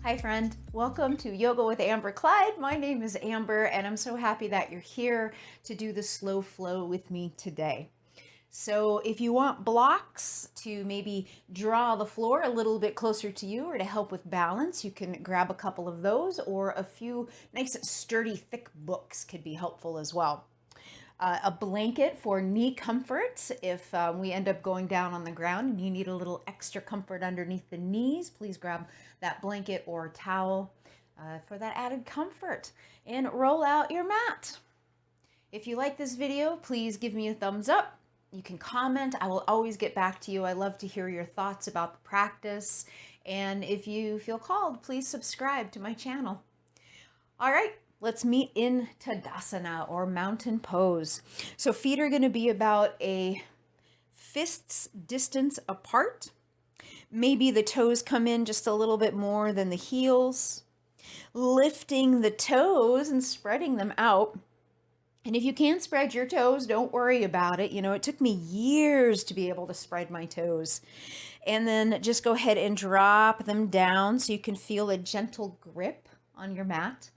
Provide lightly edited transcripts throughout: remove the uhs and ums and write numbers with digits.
Hi friend, welcome to Yoga with Amber Kleid. My name is Amber and I'm so happy that you're here to do the slow flow with me today. So if you want blocks to maybe draw the floor a little bit closer to you or to help with balance, you can grab a couple of those, or a few nice sturdy thick books could be helpful as well. A blanket for knee comfort if we end up going down on the ground and you need a little extra comfort underneath the knees. Please grab that blanket or towel for that added comfort, and roll out your mat. If you like this video, please give me a thumbs up. You can comment. I will always get back to you. I love to hear your thoughts about the practice. And if you feel called, please subscribe to my channel. All right, let's meet in Tadasana, or mountain pose. So feet are going to be about a fist's distance apart. Maybe the toes come in just a little bit more than the heels. Lifting the toes and spreading them out. And if you can't spread your toes, don't worry about it. You know, it took me years to be able to spread my toes. And then just go ahead and drop them down so you can feel a gentle grip on your mat.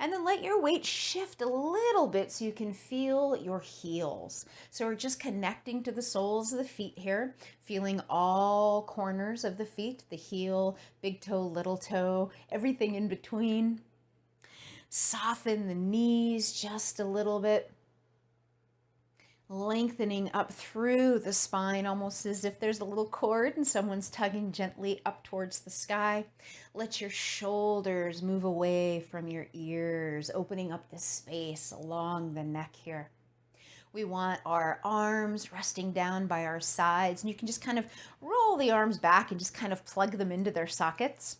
And then let your weight shift a little bit so you can feel your heels. So we're just connecting to the soles of the feet here, feeling all corners of the feet, the heel, big toe, little toe, everything in between. Soften the knees just a little bit. Lengthening up through the spine, almost as if there's a little cord and someone's tugging gently up towards the sky. Let your shoulders move away from your ears, opening up the space along the neck here. We want our arms resting down by our sides, and you can just kind of roll the arms back and just kind of plug them into their sockets.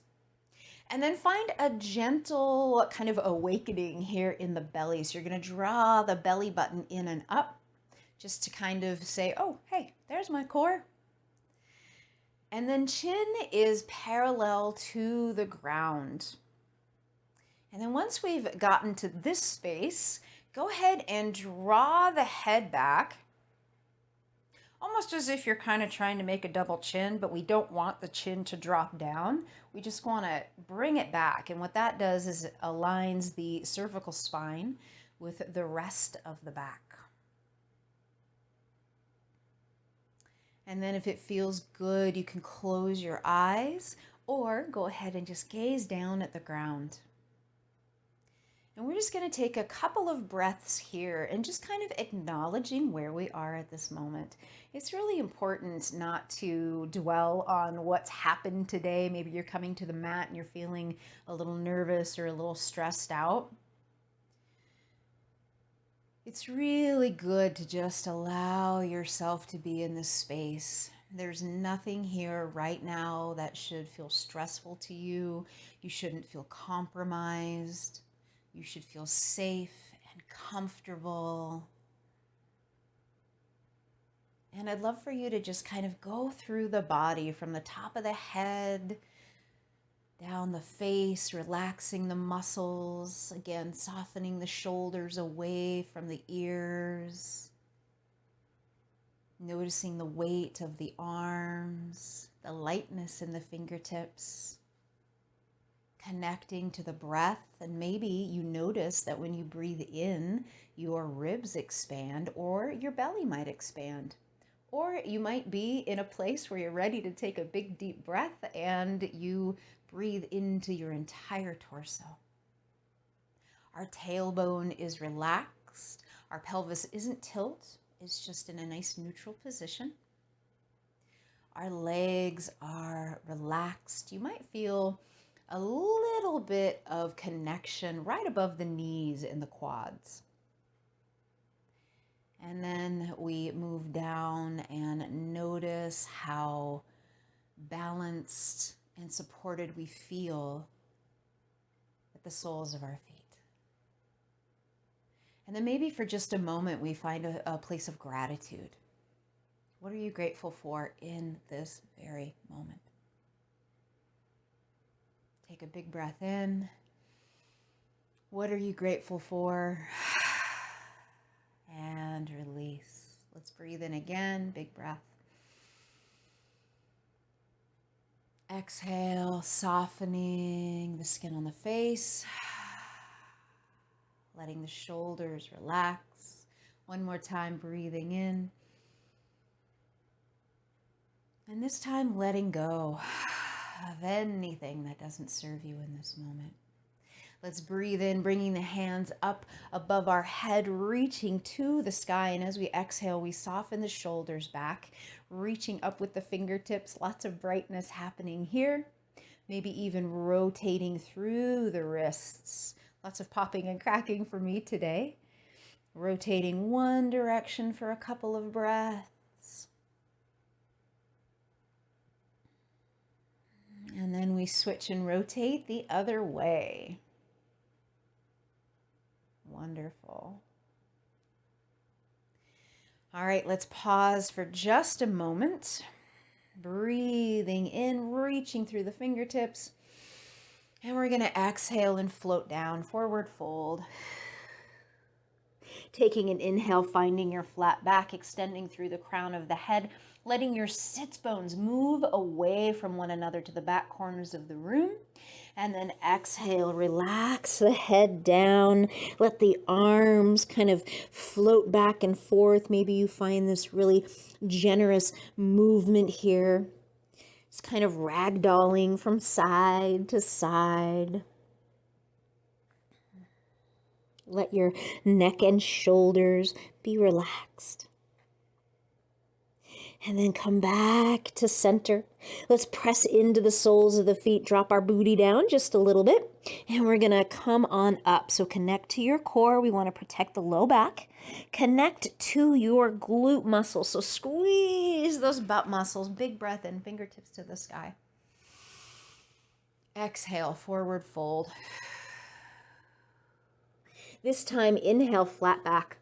And then find a gentle kind of awakening here in the belly. So you're going to draw the belly button in and up, just to kind of say, oh, hey, there's my core. And then chin is parallel to the ground. And then once we've gotten to this space, go ahead and draw the head back, almost as if you're kind of trying to make a double chin, but we don't want the chin to drop down. We just want to bring it back. And what that does is it aligns the cervical spine with the rest of the back. And then if it feels good, you can close your eyes or go ahead and just gaze down at the ground. And we're just going to take a couple of breaths here and just kind of acknowledging where we are at this moment. It's really important not to dwell on what's happened today. Maybe you're coming to the mat and you're feeling a little nervous or a little stressed out. It's really good to just allow yourself to be in this space. There's nothing here right now that should feel stressful to you. You shouldn't feel compromised. You should feel safe and comfortable. And I'd love for you to just kind of go through the body from the top of the head down the face, relaxing the muscles, again, softening the shoulders away from the ears, noticing the weight of the arms, the lightness in the fingertips, connecting to the breath. And maybe you notice that when you breathe in, your ribs expand, or your belly might expand. Or you might be in a place where you're ready to take a big deep breath and you breathe into your entire torso. Our tailbone is relaxed. Our pelvis isn't tilt. It's just in a nice neutral position. Our legs are relaxed. You might feel a little bit of connection right above the knees in the quads. And then we move down and notice how balanced and supported we feel at the soles of our feet. And then maybe for just a moment, we find a place of gratitude. What are you grateful for in this very moment? Take a big breath in. What are you grateful for? And release. Let's breathe in again. Big breath. Exhale, softening the skin on the face. Letting the shoulders relax. One more time, breathing in. And this time, letting go of anything that doesn't serve you in this moment. Let's breathe in, bringing the hands up above our head, reaching to the sky. And as we exhale, we soften the shoulders back, reaching up with the fingertips. Lots of brightness happening here. Maybe even rotating through the wrists. Lots of popping and cracking for me today. Rotating one direction for a couple of breaths. And then we switch and rotate the other way. Wonderful. All right, let's pause for just a moment. Breathing in, reaching through the fingertips. And we're going to exhale and float down, forward fold. Taking an inhale, finding your flat back, extending through the crown of the head, letting your sits bones move away from one another to the back corners of the room. And then exhale, relax the head down. Let the arms kind of float back and forth. Maybe you find this really generous movement here. It's kind of ragdolling from side to side. Let your neck and shoulders be relaxed. And then come back to center. Let's press into the soles of the feet, drop our booty down just a little bit, and we're going to come on up. So connect to your core. We want to protect the low back. Connect to your glute muscles. So squeeze those butt muscles. Big breath in, fingertips to the sky. Exhale, forward fold. This time, inhale, flat back.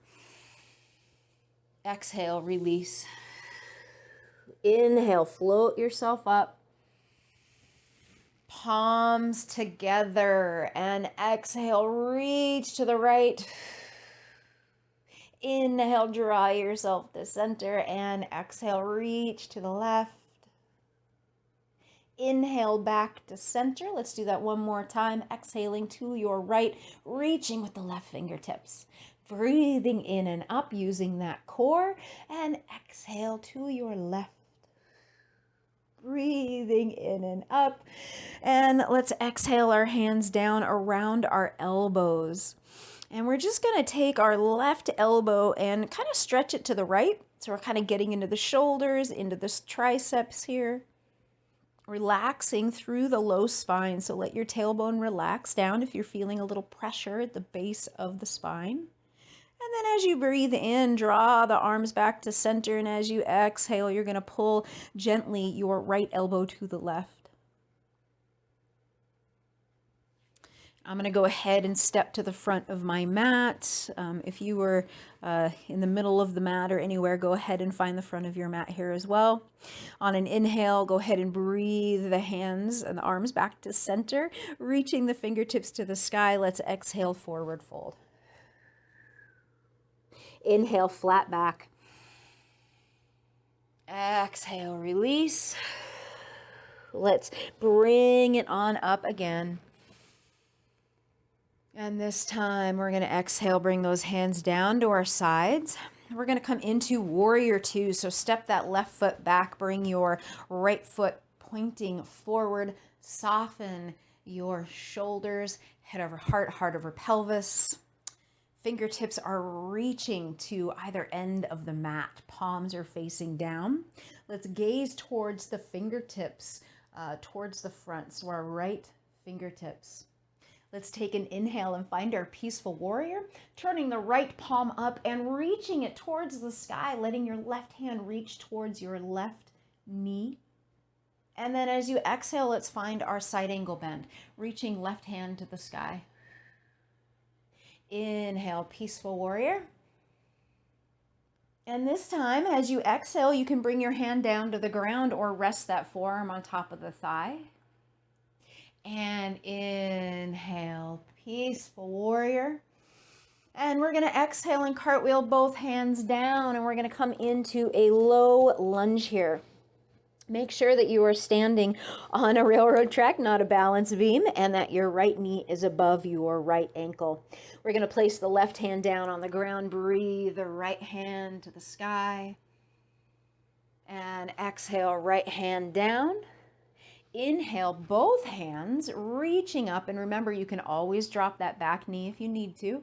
Exhale, release. Inhale, float yourself up. Palms together. And exhale, reach to the right. Inhale, draw yourself to center. And exhale, reach to the left. Inhale, back to center. Let's do that one more time. Exhaling to your right, reaching with the left fingertips. Breathing in and up using that core. And exhale to your left. Breathing in and up. And let's exhale our hands down around our elbows. And we're just going to take our left elbow and kind of stretch it to the right. So we're kind of getting into the shoulders, into the triceps here. Relaxing through the low spine. So let your tailbone relax down if you're feeling a little pressure at the base of the spine. And then as you breathe in, draw the arms back to center. And as you exhale, you're going to pull gently your right elbow to the left. I'm going to go ahead and step to the front of my mat. If you were in the middle of the mat or anywhere, go ahead and find the front of your mat here as well. On an inhale, go ahead and breathe the hands and the arms back to center, reaching the fingertips to the sky. Let's exhale, forward fold. Inhale, flat back. Exhale, release. Let's bring it on up again. And this time we're going to exhale, bring those hands down to our sides. We're going to come into warrior two. So step that left foot back, bring your right foot pointing forward, soften your shoulders, head over heart, heart over pelvis. Fingertips are reaching to either end of the mat. Palms are facing down. Let's gaze towards the fingertips, towards the front. So our right fingertips. Let's take an inhale and find our peaceful warrior, turning the right palm up and reaching it towards the sky, letting your left hand reach towards your left knee. And then as you exhale, let's find our side angle bend, reaching left hand to the sky. Inhale, Peaceful Warrior. And this time, as you exhale, you can bring your hand down to the ground or rest that forearm on top of the thigh. And inhale, Peaceful Warrior. And we're going to exhale and cartwheel both hands down, and we're going to come into a low lunge here. Make sure that you are standing on a railroad track, not a balance beam, and that your right knee is above your right ankle. We're going to place the left hand down on the ground. Breathe the right hand to the sky. And exhale, right hand down. Inhale, both hands reaching up. And remember, you can always drop that back knee if you need to.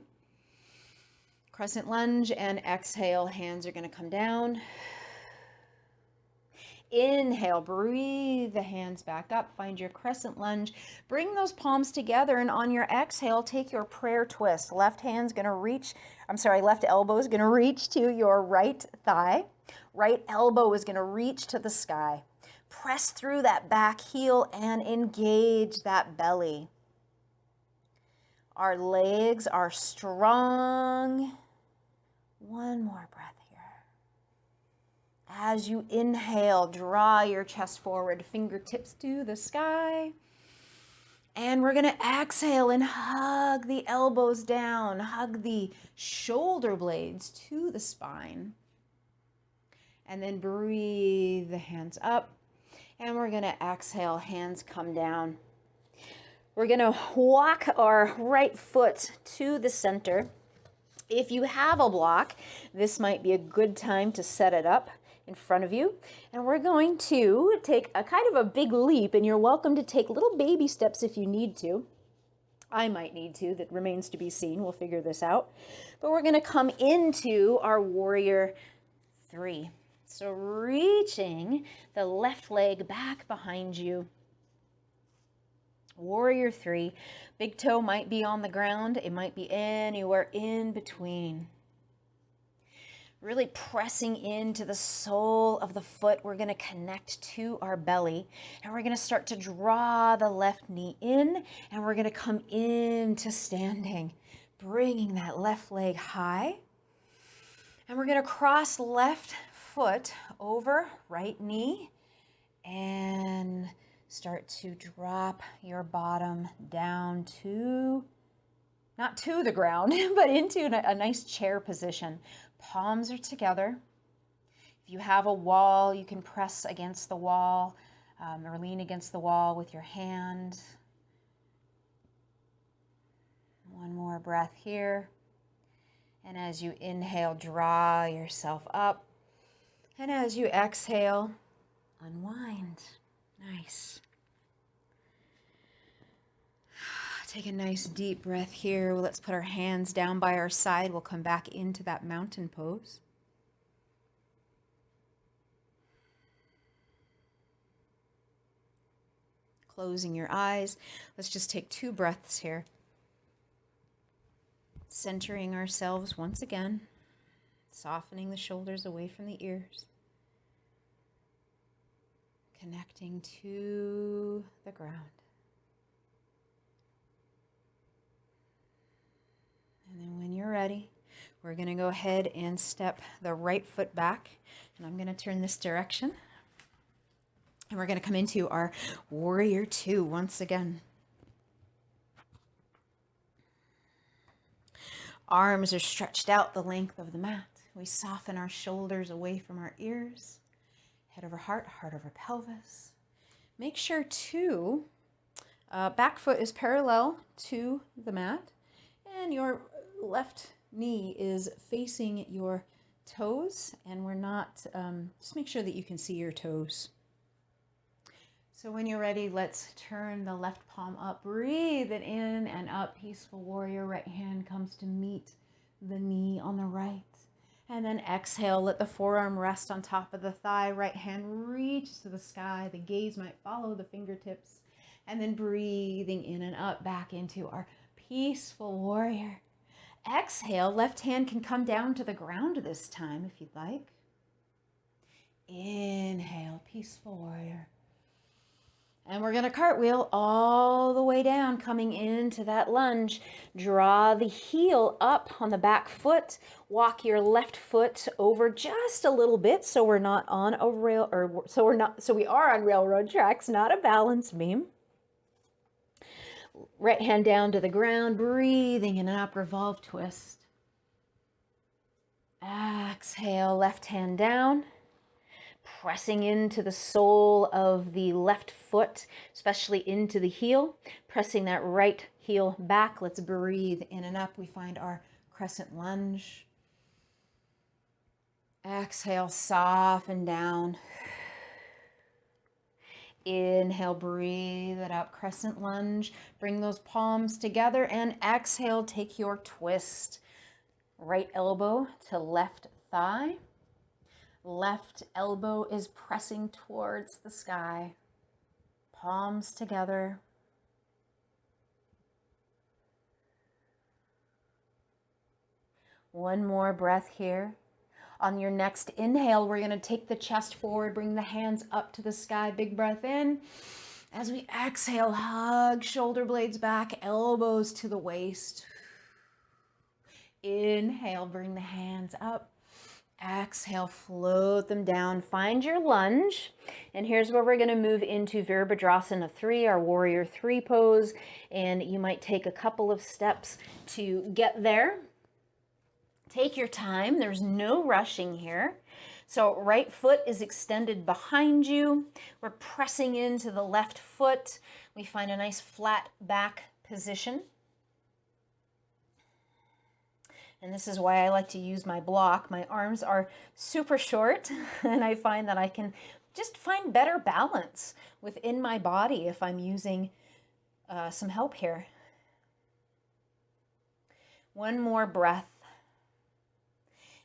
Crescent lunge, and exhale, hands are going to come down. Inhale, breathe the hands back up, find your crescent lunge, bring those palms together, and on your exhale, take your prayer twist. Left elbow is going to reach to your right thigh. Right elbow is going to reach to the sky. Press through that back heel and engage that belly. Our legs are strong. One more breath. As you inhale, draw your chest forward, fingertips to the sky. And we're going to exhale and hug the elbows down, hug the shoulder blades to the spine. And then breathe the hands up. And we're going to exhale, hands come down. We're going to walk our right foot to the center. If you have a block, this might be a good time to set it up in front of you. And we're going to take a kind of a big leap, and you're welcome to take little baby steps if you need to. I might need to, that remains to be seen. We'll figure this out. But we're going to come into our warrior 3. So reaching the left leg back behind you. Warrior 3. Big toe might be on the ground. It might be anywhere in between. Really pressing into the sole of the foot. We're going to connect to our belly, and we're going to start to draw the left knee in, and we're going to come into standing, bringing that left leg high. And we're going to cross left foot over right knee and start to drop your bottom down to, not to the ground, but into a nice chair position. Palms are together. If you have a wall, you can press against the wall or lean against the wall with your hand. One more breath here. And as you inhale, draw yourself up. And as you exhale, unwind. Nice. Take a nice deep breath here. Let's put our hands down by our side. We'll come back into that mountain pose. Closing your eyes. Let's just take 2 breaths here. Centering ourselves once again. Softening the shoulders away from the ears. Connecting to the ground. And then when you're ready, we're going to go ahead and step the right foot back. And I'm going to turn this direction. And we're going to come into our warrior 2 once again. Arms are stretched out the length of the mat. We soften our shoulders away from our ears. Head over heart, heart over pelvis. Make sure to, back foot is parallel to the mat. And your left knee is facing your toes, and we're not, just make sure that you can see your toes. So when you're ready, let's turn the left palm up, breathe it in and up, peaceful warrior. Right hand comes to meet the knee on the right. And then exhale, let the forearm rest on top of the thigh. Right hand reaches to the sky. The gaze might follow the fingertips. And then breathing in and up, back into our peaceful warrior. Exhale, left hand can come down to the ground this time if you'd like. Inhale, peaceful warrior. And we're going to cartwheel all the way down, coming into that lunge. Draw the heel up on the back foot. Walk your left foot over just a little bit so we're not on a rail, or so we are on railroad tracks, not a balance beam. Right hand down to the ground, breathing in an up revolve twist. Exhale, left hand down. Pressing into the sole of the left foot, especially into the heel. Pressing that right heel back. Let's breathe in and up. We find our Crescent Lunge. Exhale, soften down. Inhale, breathe it out, Crescent Lunge. Bring those palms together and exhale, take your twist. Right elbow to left thigh. Left elbow is pressing towards the sky. Palms together. One more breath here. On your next inhale, we're going to take the chest forward, bring the hands up to the sky. Big breath in. As we exhale, hug shoulder blades back, elbows to the waist. Inhale, bring the hands up. Exhale, float them down. Find your lunge. And here's where we're going to move into Virabhadrasana 3, our Warrior 3 pose. And you might take a couple of steps to get there. Take your time. There's no rushing here. So right foot is extended behind you. We're pressing into the left foot. We find a nice flat back position. And this is why I like to use my block. My arms are super short, and I find that I can just find better balance within my body if I'm using some help here. One more breath.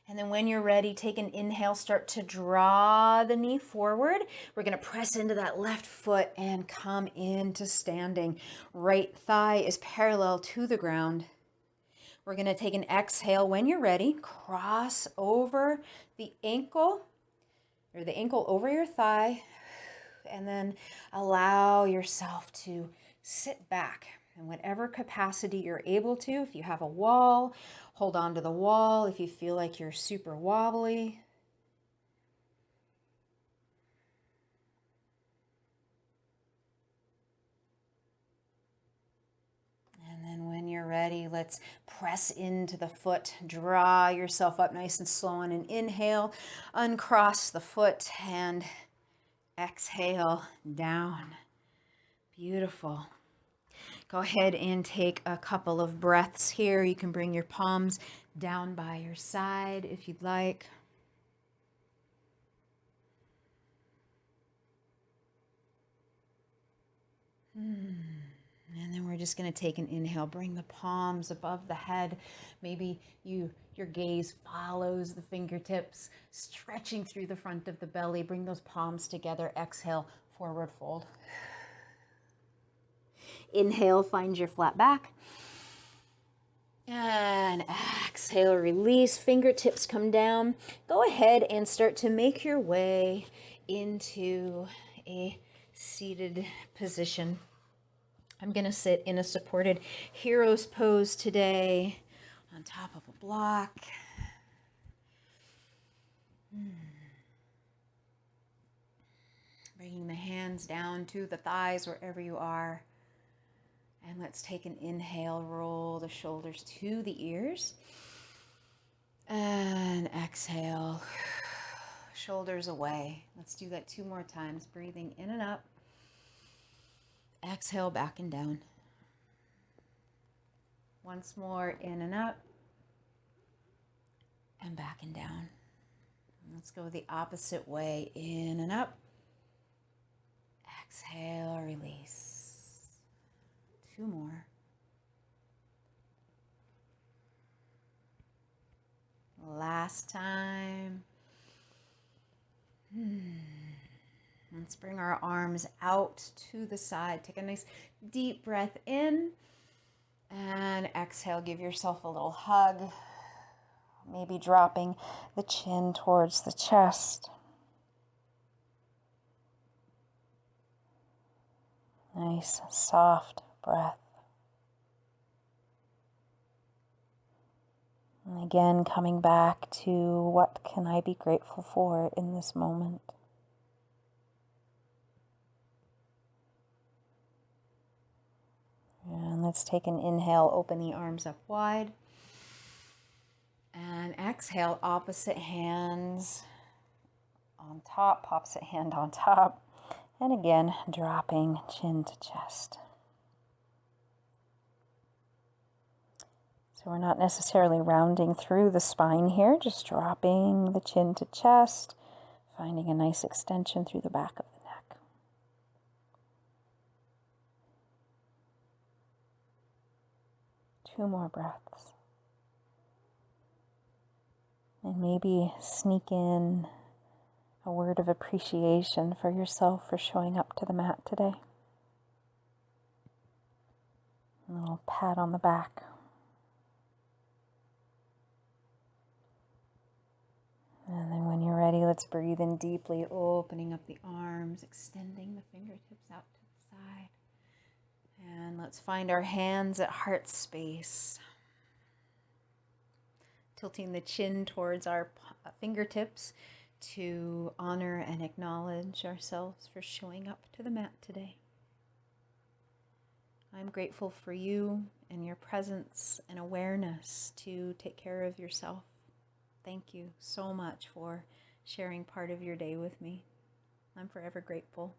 And then when you're ready, take an inhale, start to draw the knee forward. We're gonna press into that left foot and come into standing. Right thigh is parallel to the ground. We're going to take an exhale when you're ready. Cross over the ankle, or the ankle over your thigh, and then allow yourself to sit back in whatever capacity you're able to. If you have a wall, hold on to the wall. If you feel like you're super wobbly, when you're ready, let's press into the foot. Draw yourself up nice and slow on an inhale. Uncross the foot and exhale down. Beautiful. Go ahead and take a couple of breaths here. You can bring your palms down by your side if you'd like. And then we're just going to take an inhale. Bring the palms above the head. Maybe your gaze follows the fingertips, stretching through the front of the belly. Bring those palms together. Exhale, forward fold. Inhale, find your flat back. And exhale, release. Fingertips come down. Go ahead and start to make your way into a seated position. I'm going to sit in a supported hero's pose today on top of a block. Bringing the hands down to the thighs wherever you are. And let's take an inhale, roll the shoulders to the ears. And exhale, shoulders away. Let's do that 2 more times, breathing in and up. Exhale, back and down. Once more, in and up. And back and down. Let's go the opposite way, in and up. Exhale, release. 2 more. Last time. Let's bring our arms out to the side. Take a nice deep breath in and exhale. Give yourself a little hug, maybe dropping the chin towards the chest. Nice, soft breath. And again, coming back to what can I be grateful for in this moment? And let's take an inhale, open the arms up wide. And exhale, opposite hands on top, opposite hand on top. And again, dropping chin to chest. So we're not necessarily rounding through the spine here, just dropping the chin to chest, finding a nice extension through the back of the neck. Two more breaths. And maybe sneak in a word of appreciation for yourself for showing up to the mat today. A little pat on the back. And then when you're ready, let's breathe in deeply, opening up the arms, extending the fingertips out to the side. And let's find our hands at heart space. Tilting the chin towards our fingertips to honor and acknowledge ourselves for showing up to the mat today. I'm grateful for you and your presence and awareness to take care of yourself. Thank you so much for sharing part of your day with me. I'm forever grateful.